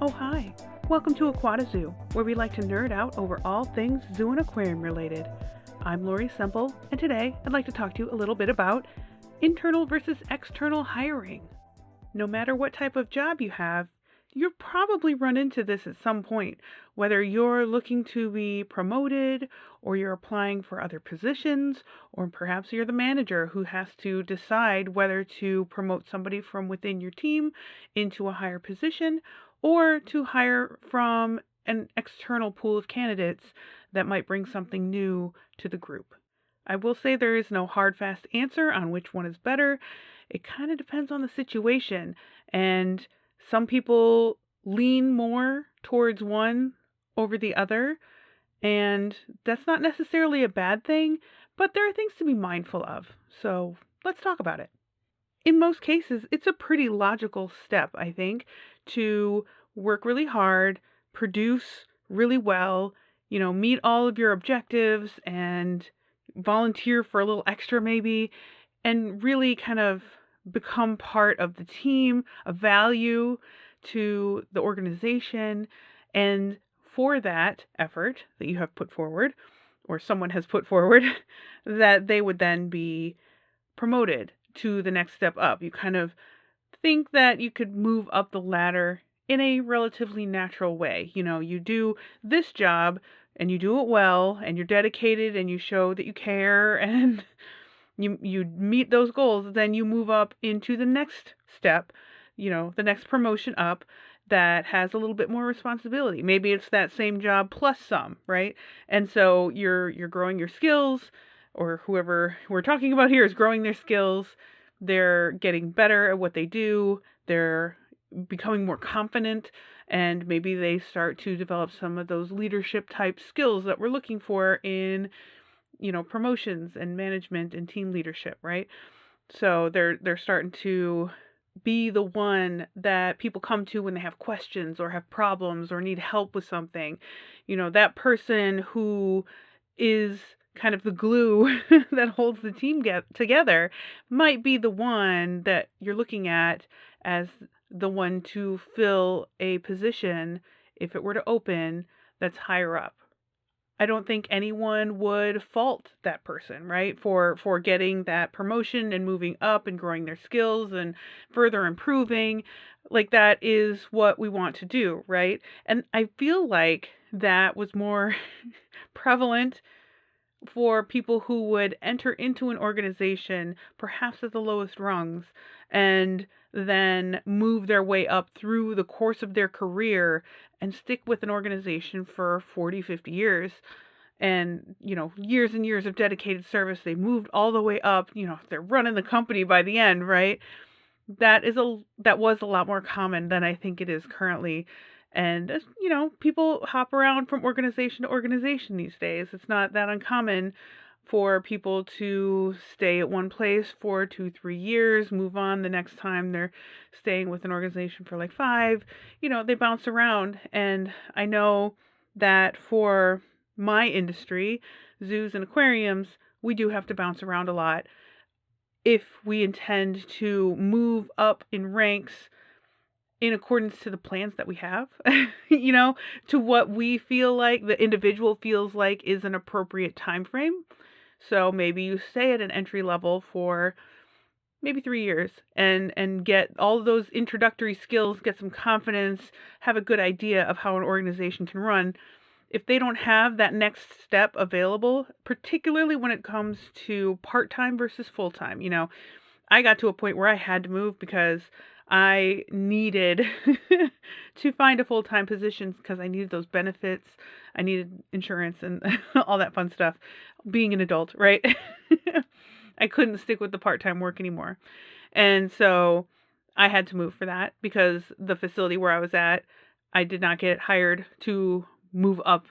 Oh, hi. Welcome to Aquata Zoo, where we like to nerd out over all things zoo and aquarium related. I'm l.semple, and today I'd like to talk to you a little bit about internal versus external hiring. No matter what type of job you have, you've probably run into this at some point, whether you're looking to be promoted, or you're applying for other positions, or perhaps you're the manager who has to decide whether to promote somebody from within your team into a higher position, or to hire from an external pool of candidates that might bring something new to the group. I will say there is no hard, fast answer on which one is better. It kind of depends on the situation, and some people lean more towards one over the other, and that's not necessarily a bad thing, but there are things to be mindful of. So let's talk about it. In most cases, it's a pretty logical step, I think, to work really hard, produce really well, meet all of your objectives and volunteer for a little extra maybe, and really kind of become part of the team, a value to the organization. And for that effort that you have put forward, or someone has put forward, that they would then be promoted to the next step up. You kind of think that you could move up the ladder in a relatively natural way. You do this job and you do it well and you're dedicated and you show that you care and you meet those goals, then you move up into the next step, the next promotion up that has a little bit more responsibility. Maybe it's that same job plus some, right? And so you're growing your skills, or whoever we're talking about here is growing their skills. They're getting better at what they do. They're becoming more confident, and maybe they start to develop some of those leadership type skills that we're looking for in promotions and management and team leadership, right? So they're starting to be the one that people come to when they have questions or have problems or need help with something. That person who is kind of the glue that holds the team together might be the one that you're looking at as the one to fill a position, if it were to open, that's higher up. I don't think anyone would fault that person, right, for getting that promotion and moving up and growing their skills and further improving. Like, that is what we want to do, right? And I feel like that was more prevalent for people who would enter into an organization, perhaps at the lowest rungs, and then move their way up through the course of their career and stick with an organization for 40, 50 years. And, years and years of dedicated service, they moved all the way up, they're running the company by the end, right? That was a lot more common than I think it is currently. And, people hop around from organization to organization these days. It's not that uncommon for people to stay at one place for 2, 3 years, move on the next time they're staying with an organization for like 5. They bounce around. And I know that for my industry, zoos and aquariums, we do have to bounce around a lot if we intend to move up in ranks in accordance to the plans that we have, to what we feel like the individual feels like is an appropriate time frame. So maybe you stay at an entry level for maybe 3 years and get all of those introductory skills, get some confidence, have a good idea of how an organization can run. If they don't have that next step available, particularly when it comes to part-time versus full-time, I got to a point where I had to move because I needed to find a full-time position because I needed those benefits. I needed insurance and all that fun stuff. Being an adult, right? I couldn't stick with the part-time work anymore. And so I had to move for that because the facility where I was at, I did not get hired to move up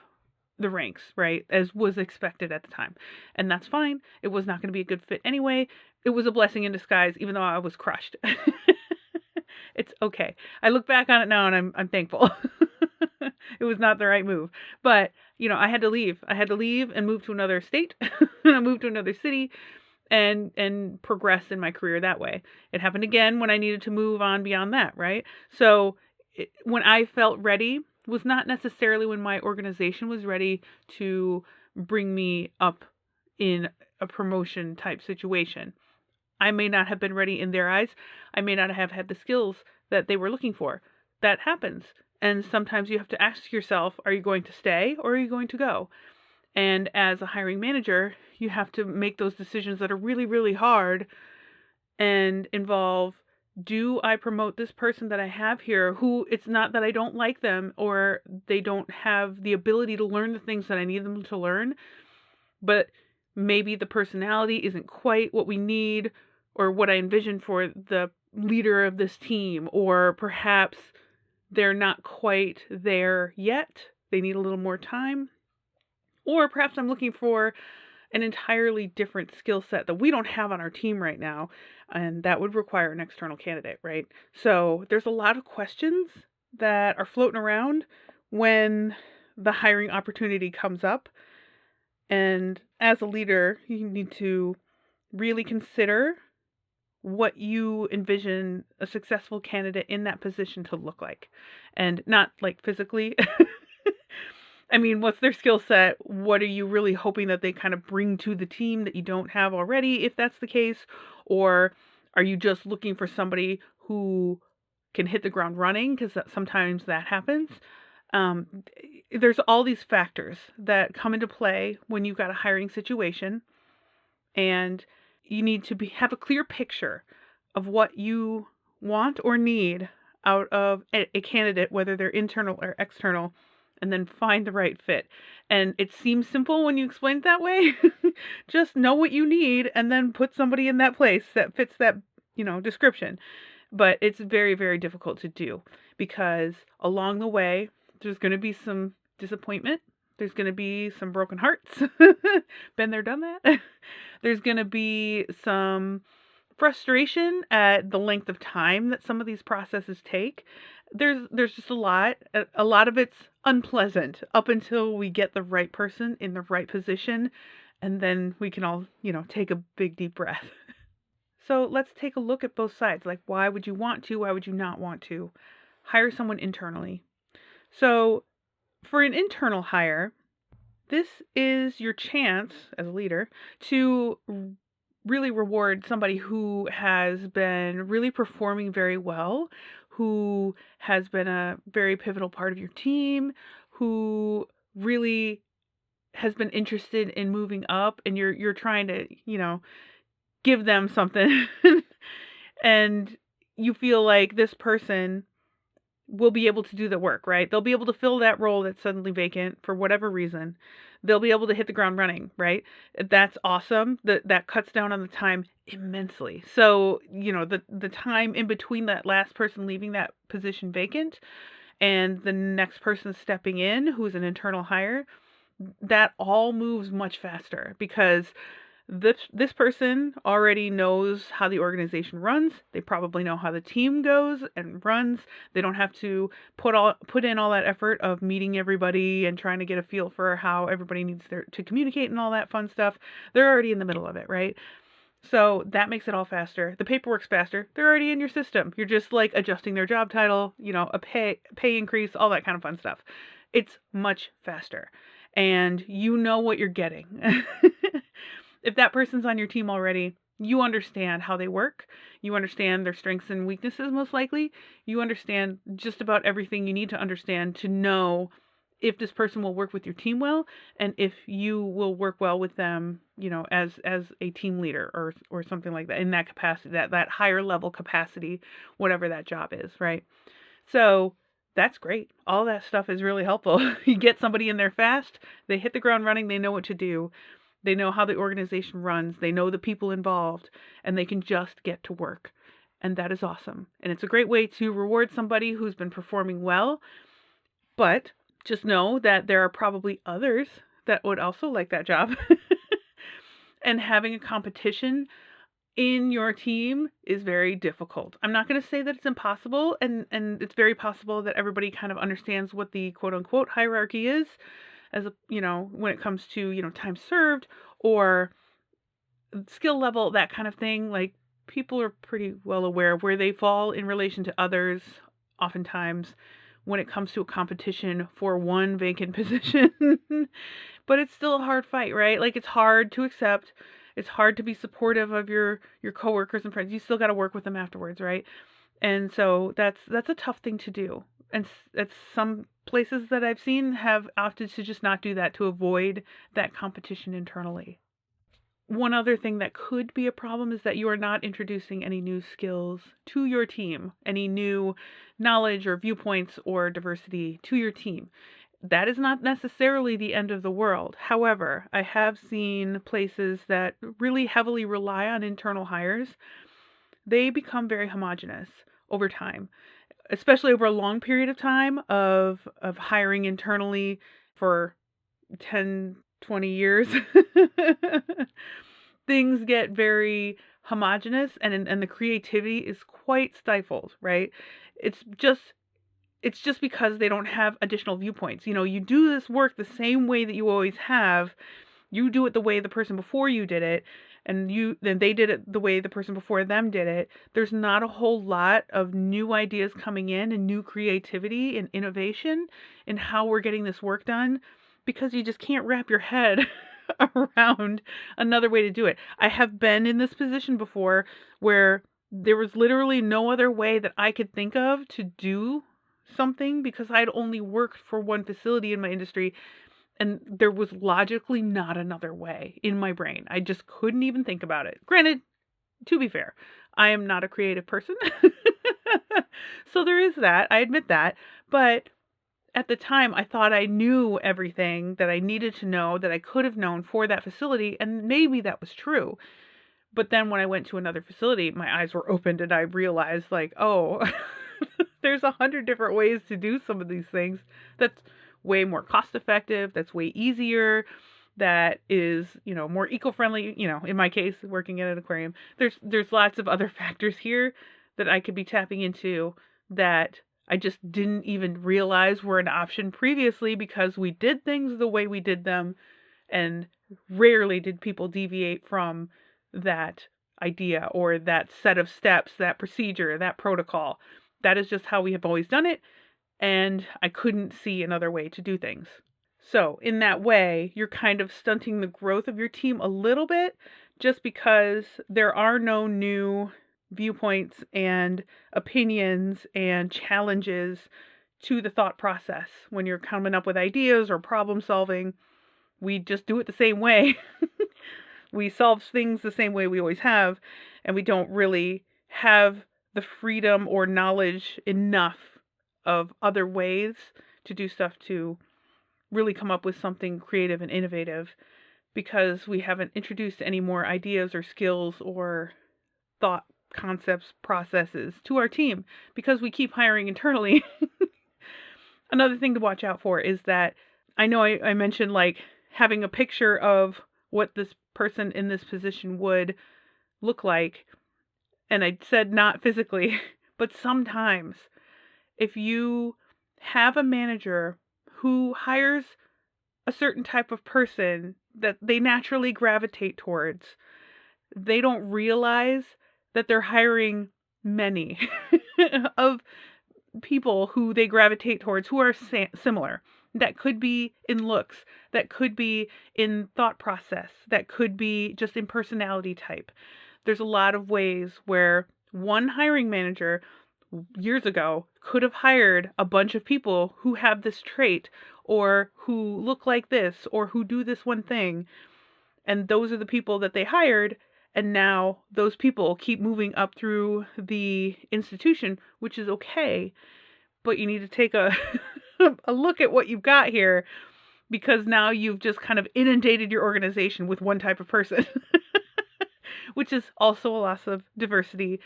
the ranks, right, as was expected at the time. And that's fine. It was not going to be a good fit anyway. It was a blessing in disguise, even though I was crushed. It's okay. I look back on it now and I'm thankful. It was not the right move. But, I had to leave. I had to leave and move to another state. I moved to another city and progress in my career that way. It happened again when I needed to move on beyond that, right? So when I felt ready was not necessarily when my organization was ready to bring me up in a promotion type situation. I may not have been ready in their eyes. I may not have had the skills that they were looking for. That happens. And sometimes you have to ask yourself, are you going to stay or are you going to go? And as a hiring manager, you have to make those decisions that are really, really hard and involve, do I promote this person that I have here who it's not that I don't like them or they don't have the ability to learn the things that I need them to learn, but maybe the personality isn't quite what we need or what I envision for the leader of this team, or perhaps they're not quite there yet. They need a little more time. Or perhaps I'm looking for an entirely different skill set that we don't have on our team right now, and that would require an external candidate, right? So there's a lot of questions that are floating around when the hiring opportunity comes up. And as a leader, you need to really consider what you envision a successful candidate in that position to look like. And not like physically. I mean, what's their skill set? What are you really hoping that they kind of bring to the team that you don't have already, if that's the case? Or are you just looking for somebody who can hit the ground running? Because sometimes that happens. There's all these factors that come into play when you've got a hiring situation, and you need to have a clear picture of what you want or need out of a candidate, whether they're internal or external, and then find the right fit. And it seems simple when you explain it that way. Just know what you need and then put somebody in that place that fits that, description. But it's very, very difficult to do because along the way, there's going to be some disappointment. There's going to be some broken hearts. Been there, done that. There's going to be some frustration at the length of time that some of these processes take. There's just a lot. A lot of it's unpleasant up until we get the right person in the right position, and then we can all, take a big deep breath. So let's take a look at both sides. Like, why would you want to? Why would you not want to hire someone internally? So for an internal hire, this is your chance as a leader to really reward somebody who has been really performing very well, who has been a very pivotal part of your team, who really has been interested in moving up, and you're trying to, give them something. And you feel like this person will be able to do the work, right? They'll be able to fill that role that's suddenly vacant for whatever reason. They'll be able to hit the ground running, right? That's awesome. That cuts down on the time immensely. So, the time in between that last person leaving that position vacant and the next person stepping in, who's an internal hire, that all moves much faster because this person already knows how the organization runs. They probably know how the team goes and runs. They don't have to put in all that effort of meeting everybody and trying to get a feel for how everybody needs to communicate and all that fun stuff. They're already in the middle of it, right? So that makes it all faster. The paperwork's faster. They're already in your system. You're just like adjusting their job title, a pay increase, all that kind of fun stuff. It's much faster. And you know what you're getting. If that person's on your team already, you understand how they work. You understand their strengths and weaknesses, most likely. You understand just about everything you need to understand to know if this person will work with your team well and if you will work well with them, as a team leader or something like that in that capacity, that higher level capacity, whatever that job is, right? So that's great. All that stuff is really helpful. You get somebody in there fast, they hit the ground running, they know what to do. They know how the organization runs. They know the people involved, and they can just get to work. And that is awesome. And it's a great way to reward somebody who's been performing well. But just know that there are probably others that would also like that job. And having a competition in your team is very difficult. I'm not going to say that it's impossible, and it's very possible that everybody kind of understands what the quote-unquote hierarchy is, as when it comes to, time served or skill level, that kind of thing. Like, people are pretty well aware of where they fall in relation to others oftentimes when it comes to a competition for one vacant position. But it's still a hard fight, right? Like, it's hard to accept. It's hard to be supportive of your coworkers and friends. You still got to work with them afterwards, right? And so that's a tough thing to do. And it's some places that I've seen have opted to just not do that to avoid that competition internally. One other thing that could be a problem is that you are not introducing any new skills to your team, any new knowledge or viewpoints or diversity to your team. That is not necessarily the end of the world. However, I have seen places that really heavily rely on internal hires. They become very homogenous over time, especially over a long period of time of hiring internally for 10, 20 years. Things get very homogenous, and the creativity is quite stifled, right? It's just it's just because they don't have additional viewpoints. You do this work the same way that you always have. You do it the way the person before you did it, and then they did it the way the person before them did it. There's not a whole lot of new ideas coming in and new creativity and innovation in how we're getting this work done, because you just can't wrap your head around another way to do it. I have been in this position before where there was literally no other way that I could think of to do something, because I'd only worked for one facility in my industry, and there was logically not another way in my brain. I just couldn't even think about it. Granted, to be fair, I am not a creative person. So there is that. I admit that. But at the time, I thought I knew everything that I needed to know, that I could have known for that facility, and maybe that was true. But then when I went to another facility, my eyes were opened and I realized, like, oh, there's 100 different ways to do some of these things. That's way more cost effective. That's way easier. That is, more eco-friendly. In my case, working at an aquarium, there's lots of other factors here that I could be tapping into that I just didn't even realize were an option previously, because we did things the way we did them, and rarely did people deviate from that idea or that set of steps, that procedure, that protocol. That is just how we have always done it, and I couldn't see another way to do things. So in that way, you're kind of stunting the growth of your team a little bit, just because there are no new viewpoints and opinions and challenges to the thought process when you're coming up with ideas or problem solving. We just do it the same way. We solve things the same way we always have, and we don't really have the freedom or knowledge enough of other ways to do stuff to really come up with something creative and innovative, because we haven't introduced any more ideas or skills or thought concepts, processes to our team, because we keep hiring internally. Another thing to watch out for is that I know I mentioned, like, having a picture of what this person in this position would look like, and I said not physically, but sometimes if you have a manager who hires a certain type of person that they naturally gravitate towards, they don't realize that they're hiring many of people who they gravitate towards who are similar. That could be in looks, that could be in thought process, that could be just in personality type. There's a lot of ways where one hiring manager years ago could have hired a bunch of people who have this trait, or who look like this, or who do this one thing. And those are the people that they hired. And now those people keep moving up through the institution, which is okay. But you need to take a a look at what you've got here, because now you've just kind of inundated your organization with one type of person, which is also a loss of diversity.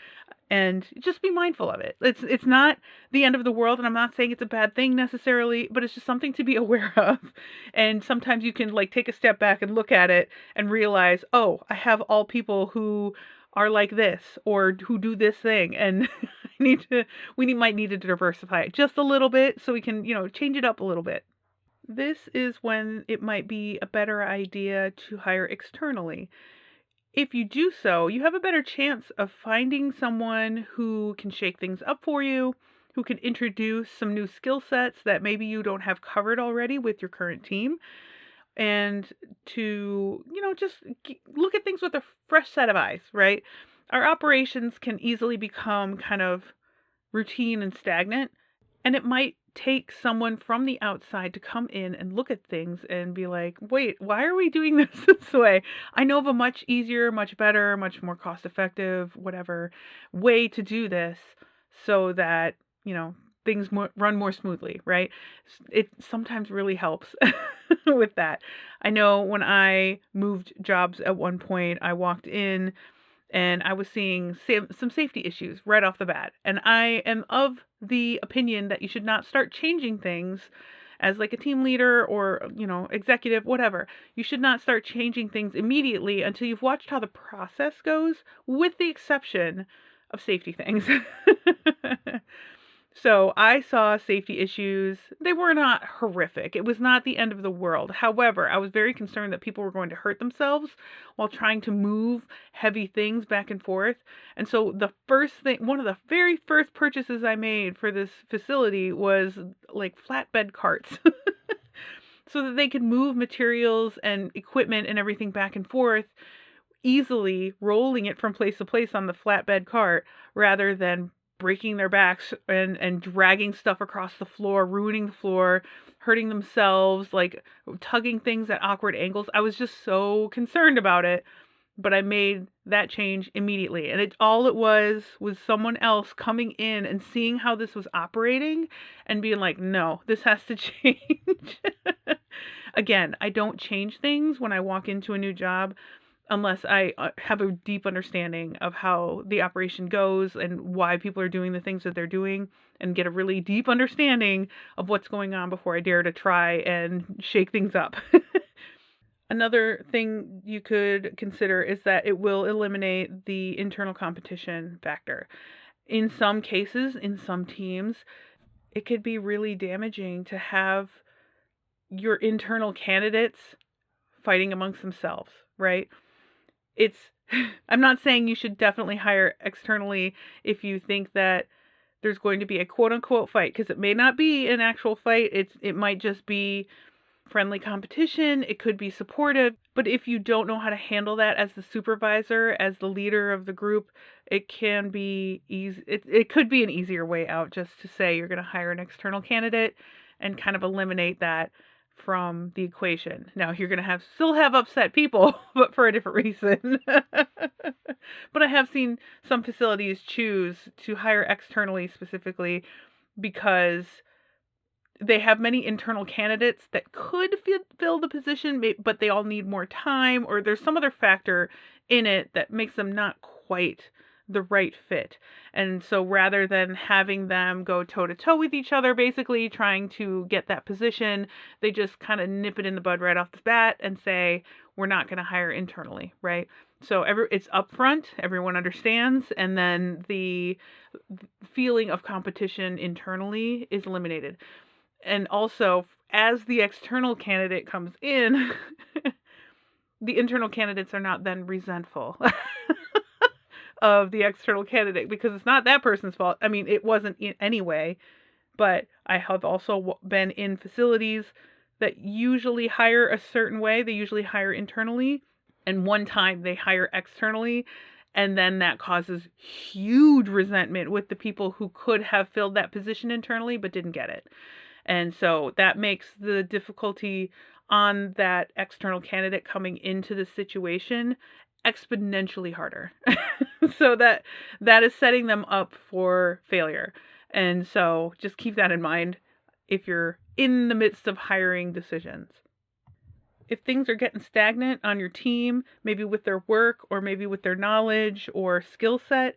And just be mindful of it. It's not the end of the world, and I'm not saying it's a bad thing necessarily, but it's just something to be aware of. And sometimes you can, like, take a step back and look at it and realize, oh, I have all people who are like this, or who do this thing, and we might need to diversify it just a little bit, so we can, change it up a little bit. This is when it might be a better idea to hire externally. If you do so, you have a better chance of finding someone who can shake things up for you, who can introduce some new skill sets that maybe you don't have covered already with your current team, and to, just look at things with a fresh set of eyes, right? Our operations can easily become kind of routine and stagnant, and it might take someone from the outside to come in and look at things and be like, wait, why are we doing this way? I know of a much easier, much better, much more cost effective, whatever way to do this so that, things run more smoothly, right? It sometimes really helps with that. I know when I moved jobs at one point, I walked in and I was seeing some safety issues right off the bat. And I am of the opinion that you should not start changing things as like a team leader or, executive, whatever. You should not start changing things immediately until you've watched how the process goes, with the exception of safety things. So I saw safety issues. They were not horrific. It was not the end of the world. However, I was very concerned that people were going to hurt themselves while trying to move heavy things back and forth. And so one of the very first purchases I made for this facility was like flatbed carts. So that they could move materials and equipment and everything back and forth easily, rolling it from place to place on the flatbed cart rather than breaking their backs and dragging stuff across the floor, ruining the floor, hurting themselves, like tugging things at awkward angles. I was just so concerned about it, but I made that change immediately. And all it was someone else coming in and seeing how this was operating and being like, no, this has to change. Again, I don't change things when I walk into a new job unless I have a deep understanding of how the operation goes and why people are doing the things that they're doing, and get a really deep understanding of what's going on before I dare to try and shake things up. Another thing you could consider is that it will eliminate the internal competition factor. In some cases, in some teams, it could be really damaging to have your internal candidates fighting amongst themselves, right? I'm not saying you should definitely hire externally if you think that there's going to be a quote unquote fight, because it may not be an actual fight. It might just be friendly competition. It could be supportive. But if you don't know how to handle that as the supervisor, as the leader of the group, it can be easy. It could be an easier way out just to say you're going to hire an external candidate and kind of eliminate that from the equation. Now you're going to still have upset people, but for a different reason. But I have seen some facilities choose to hire externally specifically because they have many internal candidates that could fill the position, but they all need more time, or there's some other factor in it that makes them not quite the right fit. And so rather than having them go toe to toe with each other, basically trying to get that position, they just kind of nip it in the bud right off the bat and say, we're not going to hire internally, right? So it's upfront, everyone understands, and then the feeling of competition internally is eliminated. And also, as the external candidate comes in, the internal candidates are not then resentful of the external candidate, because it's not that person's fault. I mean, it wasn't anyway, but I have also been in facilities that usually hire a certain way. They usually hire internally, and one time they hire externally, and then that causes huge resentment with the people who could have filled that position internally but didn't get it. And so that makes the difficulty on that external candidate coming into the situation exponentially harder. So that is setting them up for failure. And so just keep that in mind if you're in the midst of hiring decisions. If things are getting stagnant on your team, maybe with their work or maybe with their knowledge or skill set,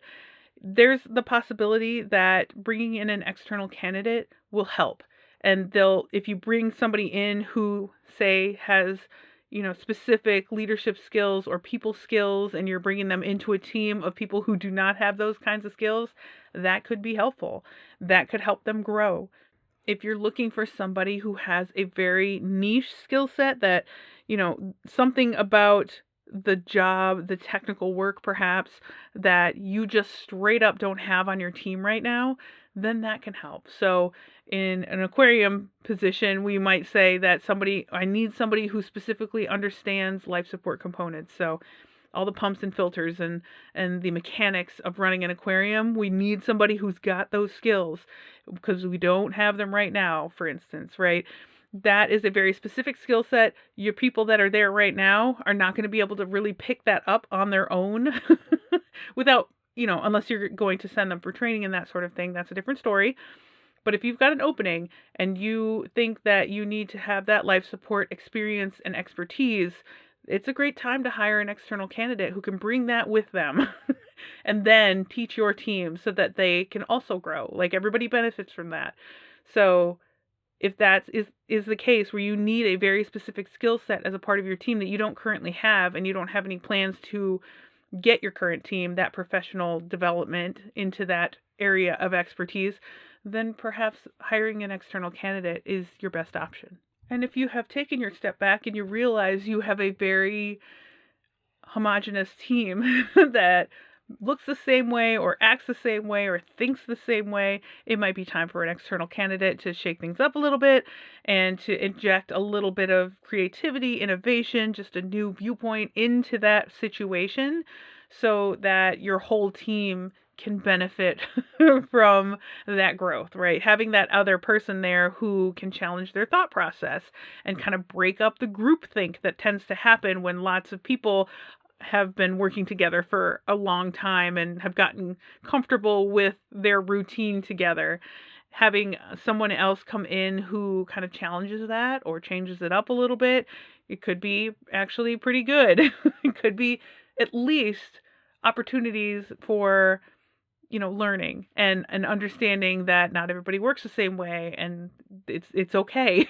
there's the possibility that bringing in an external candidate will help. And if you bring somebody in who, say, has, specific leadership skills or people skills, and you're bringing them into a team of people who do not have those kinds of skills, that could be helpful. That could help them grow. If you're looking for somebody who has a very niche skill set that, something about the job, the technical work perhaps, that you just straight up don't have on your team right now, then that can help. So in an aquarium position, we might say that I need somebody who specifically understands life support components. So all the pumps and filters and the mechanics of running an aquarium, we need somebody who's got those skills because we don't have them right now, for instance, right? That is a very specific skill set. Your people that are there right now are not going to be able to really pick that up on their own without, unless you're going to send them for training and that sort of thing. That's a different story. But if you've got an opening and you think that you need to have that life support experience and expertise, it's a great time to hire an external candidate who can bring that with them and then teach your team so that they can also grow. Like, everybody benefits from that. So if that is the case where you need a very specific skill set as a part of your team that you don't currently have, and you don't have any plans to get your current team that professional development into that area of expertise, then perhaps hiring an external candidate is your best option. And if you have taken your step back and you realize you have a very homogenous team that looks the same way or acts the same way or thinks the same way, it might be time for an external candidate to shake things up a little bit and to inject a little bit of creativity, innovation, just a new viewpoint into that situation so that your whole team can benefit from that growth, right? Having that other person there who can challenge their thought process and kind of break up the groupthink that tends to happen when lots of people have been working together for a long time and have gotten comfortable with their routine together. Having someone else come in who kind of challenges that or changes it up a little bit, it could be actually pretty good. It could be at least opportunities for learning and understanding that not everybody works the same way, and it's okay.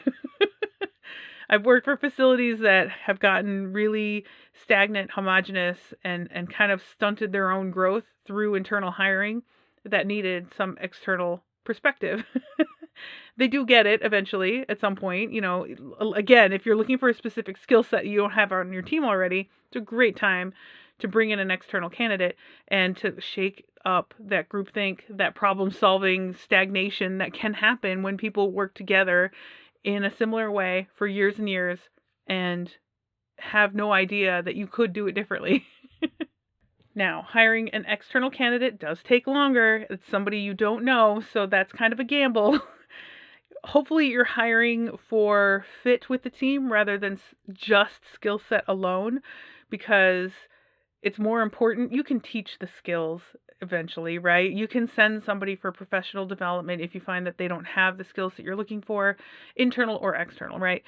I've worked for facilities that have gotten really stagnant, homogenous, and kind of stunted their own growth through internal hiring that needed some external perspective. They do get it eventually at some point. Again, if you're looking for a specific skill set you don't have on your team already, it's a great time to bring in an external candidate and to shake up that groupthink, that problem-solving stagnation that can happen when people work together in a similar way for years and years and have no idea that you could do it differently. Now, hiring an external candidate does take longer. It's somebody you don't know, so that's kind of a gamble. Hopefully you're hiring for fit with the team rather than just skill set alone, because it's more important. You can teach the skills eventually, right? You can send somebody for professional development if you find that they don't have the skills that you're looking for, internal or external, right?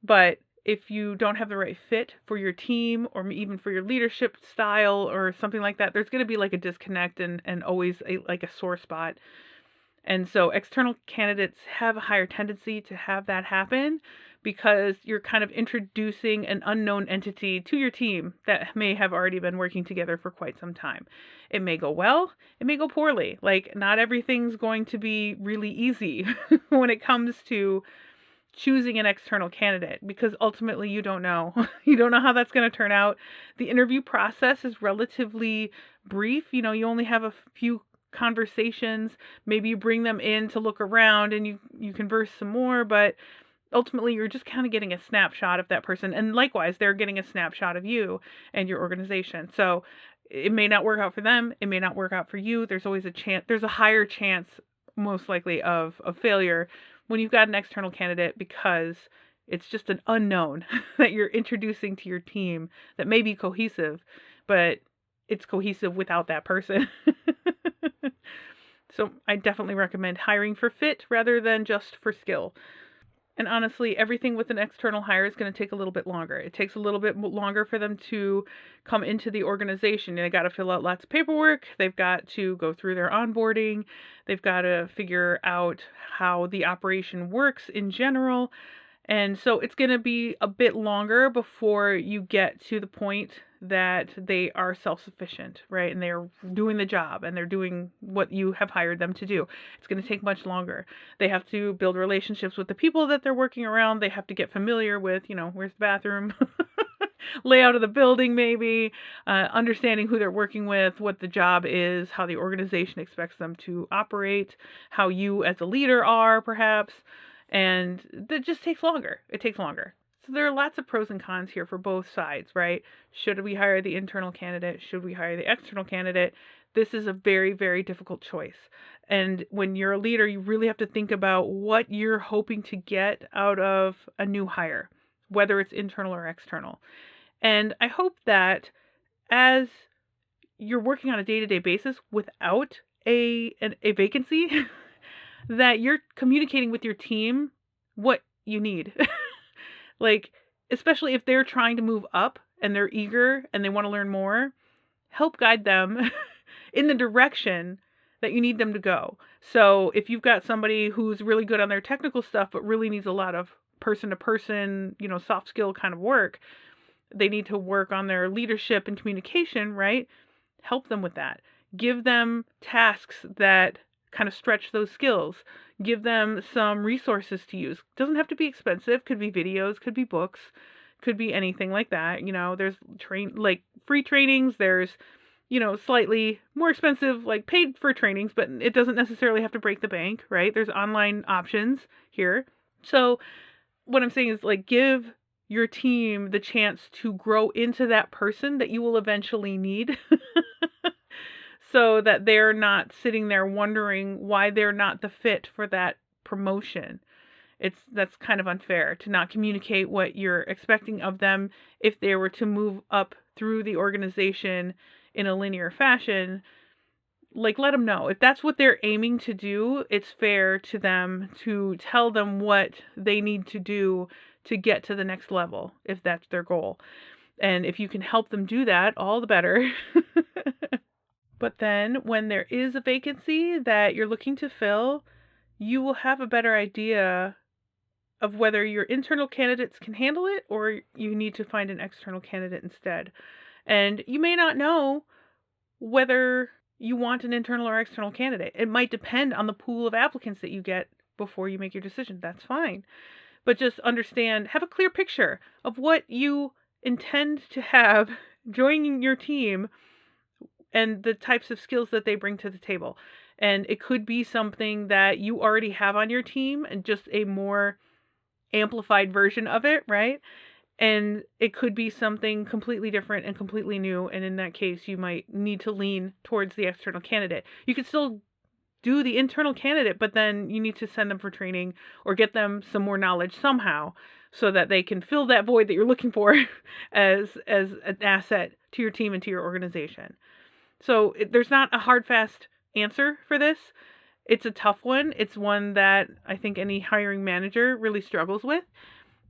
But if you don't have the right fit for your team or even for your leadership style or something like that, there's going to be like a disconnect and always like a sore spot. And so external candidates have a higher tendency to have that happen because you're kind of introducing an unknown entity to your team that may have already been working together for quite some time. It may go well, it may go poorly. Like, not everything's going to be really easy when it comes to choosing an external candidate, because ultimately you don't know. You don't know how that's going to turn out. The interview process is relatively brief. You only have a few conversations. Maybe you bring them in to look around and you converse some more, but ultimately you're just kind of getting a snapshot of that person, and likewise they're getting a snapshot of you and your organization. So it may not work out for them, it may not work out for you. There's always a chance, there's a higher chance most likely of failure when you've got an external candidate, because it's just an unknown that you're introducing to your team that may be cohesive, but it's cohesive without that person. So I definitely recommend hiring for fit rather than just for skill. And honestly, everything with an external hire is going to take a little bit longer. It takes a little bit longer for them to come into the organization. They got to fill out lots of paperwork. They've got to go through their onboarding. They've got to figure out how the operation works in general. And so it's going to be a bit longer before you get to the point that they are self-sufficient, right? And they're doing the job and they're doing what you have hired them to do. It's going to take much longer. They have to build relationships with the people that they're working around. They have to get familiar with, where's the bathroom? layout of the building, maybe, understanding who they're working with, what the job is, how the organization expects them to operate, how you as a leader are, perhaps. And that just takes longer. It takes longer. So there are lots of pros and cons here for both sides, right? Should we hire the internal candidate? Should we hire the external candidate? This is a very, very difficult choice. And when you're a leader, you really have to think about what you're hoping to get out of a new hire, whether it's internal or external. And I hope that as you're working on a day-to-day basis without a vacancy, that you're communicating with your team what you need. Like, especially if they're trying to move up and they're eager and they want to learn more, help guide them in the direction that you need them to go. So if you've got somebody who's really good on their technical stuff but really needs a lot of person-to-person, soft skill kind of work, they need to work on their leadership and communication, right? Help them with that. Give them tasks that kind of stretch those skills. Give them some resources to use. Doesn't have to be expensive. Could be videos, could be books, could be anything like that. There's free trainings. There's, slightly more expensive, like paid for trainings, but it doesn't necessarily have to break the bank, right? There's online options here. So what I'm saying is, like, give your team the chance to grow into that person that you will eventually need. So that they're not sitting there wondering why they're not the fit for that promotion. That's kind of unfair to not communicate what you're expecting of them if they were to move up through the organization in a linear fashion. Like, let them know. If that's what they're aiming to do, it's fair to them to tell them what they need to do to get to the next level, if that's their goal. And if you can help them do that, all the better. But then when there is a vacancy that you're looking to fill, you will have a better idea of whether your internal candidates can handle it or you need to find an external candidate instead. And you may not know whether you want an internal or external candidate. It might depend on the pool of applicants that you get before you make your decision. That's fine. But just understand, have a clear picture of what you intend to have joining your team and the types of skills that they bring to the table. And it could be something that you already have on your team and just a more amplified version of it, right? And it could be something completely different and completely new. And in that case, you might need to lean towards the external candidate. You could still do the internal candidate, but then you need to send them for training or get them some more knowledge somehow so that they can fill that void that you're looking for as an asset to your team and to your organization. So there's not a hard, fast answer for this. It's a tough one. It's one that I think any hiring manager really struggles with.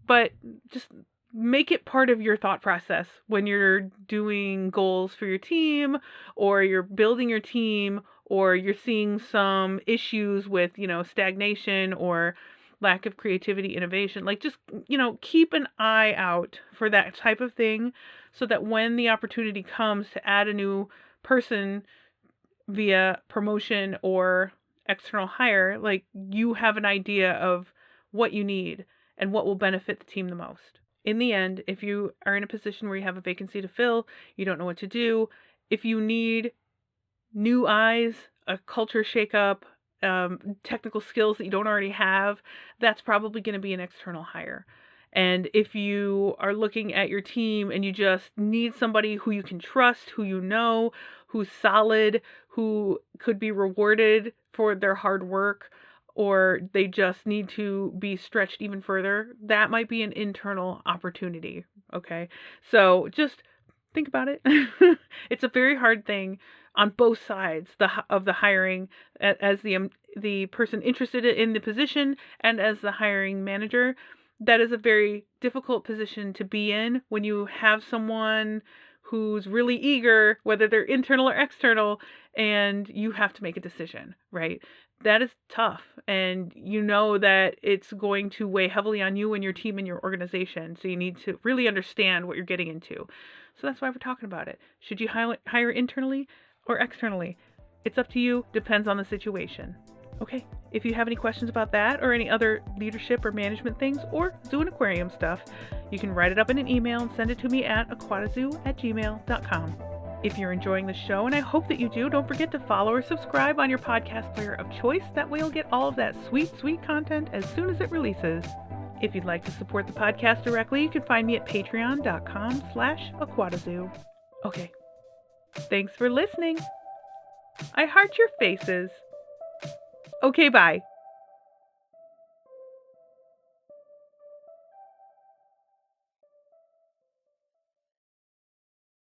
But just make it part of your thought process when you're doing goals for your team or you're building your team or you're seeing some issues with, stagnation or lack of creativity, innovation. Like, just, keep an eye out for that type of thing so that when the opportunity comes to add a new person via promotion or external hire, like, you have an idea of what you need and what will benefit the team the most. In the end, if you are in a position where you have a vacancy to fill, you don't know what to do, if you need new eyes, a culture shakeup, technical skills that you don't already have, that's probably going to be an external hire. And if you are looking at your team and you just need somebody who you can trust, who you know, who's solid, who could be rewarded for their hard work, or they just need to be stretched even further, that might be an internal opportunity, okay? So just think about it. It's a very hard thing on both sides of the hiring, as the person interested in the position and as the hiring manager. That is a very difficult position to be in when you have someone who's really eager, whether they're internal or external, and you have to make a decision, right? That is tough, and you know that it's going to weigh heavily on you and your team and your organization, so you need to really understand what you're getting into. So that's why we're talking about it. Should you hire internally or externally? It's up to you, depends on the situation. Okay, if you have any questions about that or any other leadership or management things or zoo and aquarium stuff, you can write it up in an email and send it to me at aquatazoo@gmail.com. If you're enjoying the show, and I hope that you do, don't forget to follow or subscribe on your podcast player of choice. That way you'll get all of that sweet, sweet content as soon as it releases. If you'd like to support the podcast directly, you can find me at patreon.com/aquatazoo. Okay, thanks for listening. I heart your faces. Okay, bye.